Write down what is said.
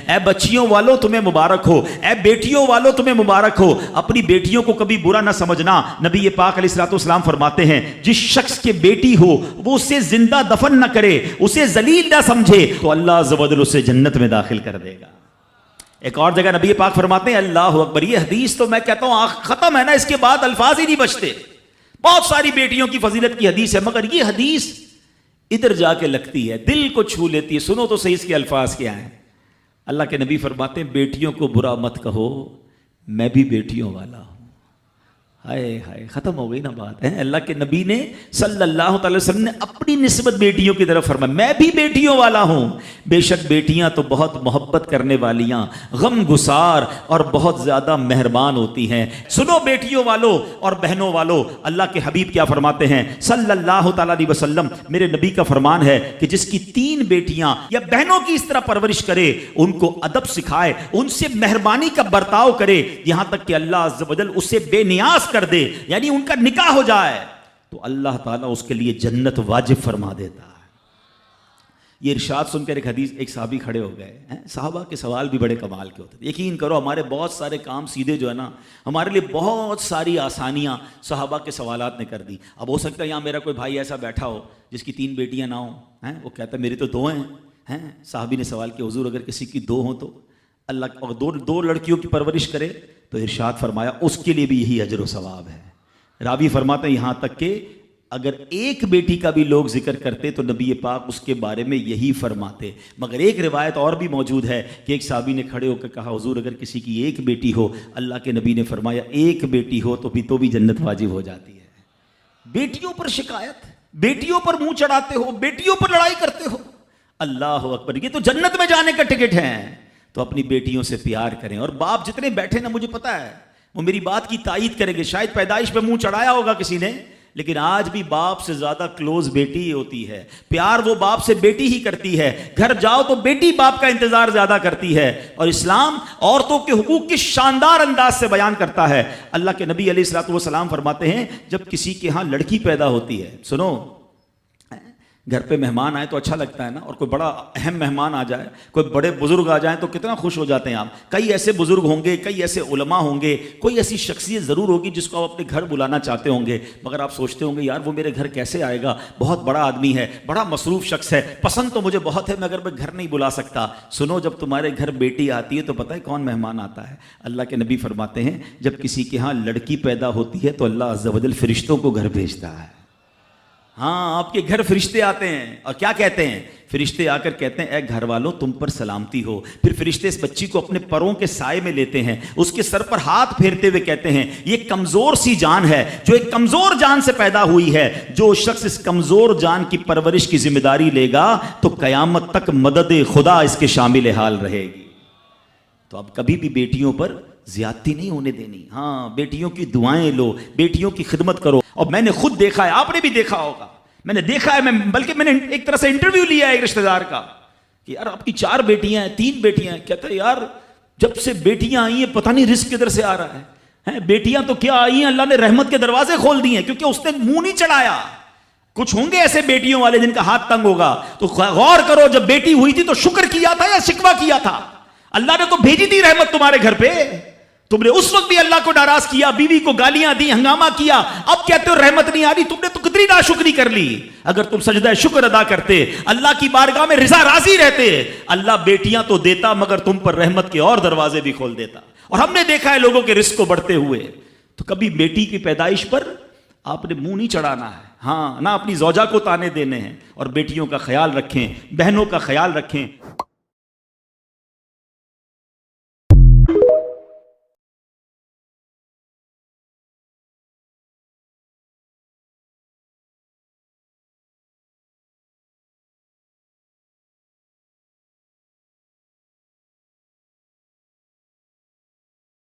اے بچیوں والوں تمہیں مبارک ہو، اے بیٹیوں والوں تمہیں مبارک ہو۔ اپنی بیٹیوں کو کبھی برا نہ سمجھنا۔ نبی پاک علیہ الصلوۃ والسلام فرماتے ہیں جس شخص کے بیٹی ہو وہ اسے زندہ دفن نہ کرے، اسے ذلیل نہ سمجھے، تو اللہ عز و جل اسے جنت میں داخل کر دے گا۔ ایک اور جگہ نبی پاک فرماتے ہیں اللہ اکبر، یہ حدیث تو میں کہتا ہوں ختم ہے نا، اس کے بعد الفاظ ہی نہیں بچتے۔ بہت ساری بیٹیوں کی فضیلت کی حدیث ہے، مگر یہ حدیث ادھر جا کے لگتی ہے، دل کو چھو لیتی ہے۔ سنو تو صحیح اس کے الفاظ کیا ہیں۔ اللہ کے نبی فرماتے ہیں بیٹیوں کو برا مت کہو، میں بھی بیٹیوں والا ہوں۔ ہائے ہائے، ختم ہو گئی نا بات ہے۔ اللہ کے نبی نے صلی اللہ تعالی وسلم نے اپنی نسبت بیٹیوں کی طرف فرمایا میں بھی بیٹیوں والا ہوں۔ بے شک بیٹیاں تو بہت محبت کرنے والیاں، غم گسار اور بہت زیادہ مہربان ہوتی ہیں۔ سنو بیٹیوں والو اور بہنوں والو، اللہ کے حبیب کیا فرماتے ہیں صلی اللہ تعالی علیہ وسلم، میرے نبی کا فرمان ہے کہ جس کی 3 بیٹیاں یا بہنوں کی اس طرح پرورش کرے، ان کو ادب سکھائے، ان سے مہربانی کا برتاؤ کرے، یہاں تک کہ اللہ عز و جل اسے بے نیاز کر دے، یعنی ان کا نکاح ہو جائے، تو اللہ تعالیٰ اس کے لیے جنت واجب فرما دیتا ہے۔ یہ ارشاد سن کر ایک صحابی کھڑے ہو گئے ہیں۔ صحابہ کے سوال بھی بڑے کمال کے ہوتے ہیں۔ یقین کرو ہمارے بہت سارے کام سیدھے جو ہے نا، ہمارے لیے بہت ساری آسانیاں صحابہ کے سوالات نے کر دی۔ اب ہو سکتا ہے یہاں میرا کوئی بھائی ایسا بیٹھا ہو جس کی 3 بیٹیاں نہ ہوں، وہ کہتا ہے میری تو 2 ہیں۔ صحابی نے سوال کیا حضور اگر کسی کی 2 ہوں تو اللہ اور 2 لڑکیوں کی پرورش کرے، تو ارشاد فرمایا اس کے لیے بھی یہی اجر و ثواب ہے۔ راوی فرماتے ہیں یہاں تک کہ اگر ایک بیٹی کا بھی لوگ ذکر کرتے تو نبی پاک اس کے بارے میں یہی فرماتے۔ مگر ایک روایت اور بھی موجود ہے کہ ایک صحابی نے کھڑے ہو کر کہا حضور اگر کسی کی 1 بیٹی ہو، اللہ کے نبی نے فرمایا 1 بیٹی ہو تو بھی جنت واجب ہو جاتی ہے۔ بیٹیوں پر شکایت، بیٹیوں پر منہ چڑھاتے ہو، بیٹیوں پر لڑائی کرتے ہو، اللہ اکبر، یہ تو جنت میں جانے کا ٹکٹ ہے۔ تو اپنی بیٹیوں سے پیار کریں۔ اور باپ جتنے بیٹھے نا، مجھے پتا ہے وہ میری بات کی تائید کریں گے، شاید پیدائش پہ منہ چڑھایا ہوگا کسی نے، لیکن آج بھی باپ سے زیادہ کلوز بیٹی ہی ہوتی ہے۔ پیار وہ باپ سے بیٹی ہی کرتی ہے، گھر جاؤ تو بیٹی باپ کا انتظار زیادہ کرتی ہے۔ اور اسلام عورتوں کے حقوق کی شاندار انداز سے بیان کرتا ہے۔ اللہ کے نبی علیہ الصلوۃ والسلام فرماتے ہیں جب کسی کے ہاں لڑکی پیدا ہوتی ہے، سنو، گھر پہ مہمان آئے تو اچھا لگتا ہے نا، اور کوئی بڑا اہم مہمان آ جائے، کوئی بڑے بزرگ آ جائیں تو کتنا خوش ہو جاتے ہیں آپ۔ کئی ایسے بزرگ ہوں گے، کئی ایسے علماء ہوں گے، کوئی ایسی شخصیت ضرور ہوگی جس کو آپ اپنے گھر بلانا چاہتے ہوں گے، مگر آپ سوچتے ہوں گے یار وہ میرے گھر کیسے آئے گا، بہت بڑا آدمی ہے، بڑا مصروف شخص ہے، پسند تو مجھے بہت ہے مگر میں گھر نہیں بلا سکتا۔ سنو، جب تمہارے گھر بیٹی آتی ہے تو پتہ ہے کون مہمان آتا ہے؟ اللہ کے نبی فرماتے ہیں جب کسی کے ہاں لڑکی پیدا ہوتی ہے تو اللہ عز و جل فرشتوں کو گھر بھیجتا ہے۔ ہاں، آپ کے گھر فرشتے آتے ہیں اور کیا کہتے ہیں؟ فرشتے آ کر کہتے ہیں اے گھر والوں تم پر سلامتی ہو۔ پھر فرشتے اس بچی کو اپنے پروں کے سائے میں لیتے ہیں، اس کے سر پر ہاتھ پھیرتے ہوئے کہتے ہیں یہ کمزور سی جان ہے جو ایک کمزور جان سے پیدا ہوئی ہے، جو شخص اس کمزور جان کی پرورش کی ذمہ داری لے گا تو قیامت تک مدد خدا اس کے شامل حال رہے گی۔ تو اب کبھی بھی بیٹیوں پر زیادتی نہیں ہونے دینی۔ ہاں، بیٹیوں کی دعائیں لو، بیٹیوں کی خدمت کرو۔ اور میں نے خود دیکھا ہے، آپ نے بھی دیکھا ہوگا، میں نے دیکھا ہے، بلکہ میں نے ایک طرح سے انٹرویو لیا ہے ایک رشتہ دار کا کہ یار آپ کی 4 بیٹیاں ہیں، 3 بیٹیاں ہیں، کہتا ہے یار جب سے بیٹیاں آئی ہیں پتہ نہیں رزق کدھر سے آ رہا ہے۔ بیٹیاں تو کیا آئی ہیں، اللہ نے رحمت کے دروازے کھول دیے ہیں، کیونکہ اس نے منہ نہیں چڑھایا۔ کچھ ہوں گے ایسے بیٹیوں والے جن کا ہاتھ تنگ ہوگا، تو غور کرو جب بیٹی ہوئی تھی تو شکر کیا تھا یا شکوہ کیا تھا؟ اللہ نے تو بھیجی تھی رحمت تمہارے گھر پہ، تم نے اس وقت بھی اللہ کو ناراض کیا، بیوی کو گالیاں دی، ہنگامہ کیا، اب کہتے ہو رحمت نہیں آ رہی۔ تم نے تو کتنی ناشکری کر لی۔ اگر تم سجدہ شکر ادا کرتے، اللہ کی بارگاہ میں رضا راضی رہتے، اللہ بیٹیاں تو دیتا مگر تم پر رحمت کے اور دروازے بھی کھول دیتا۔ اور ہم نے دیکھا ہے لوگوں کے رزق کو بڑھتے ہوئے۔ تو کبھی بیٹی کی پیدائش پر آپ نے منہ نہیں چڑھانا ہے، ہاں، نہ اپنی زوجہ کو تانے دینے ہیں، اور بیٹیوں کا خیال رکھیں، بہنوں کا خیال رکھیں۔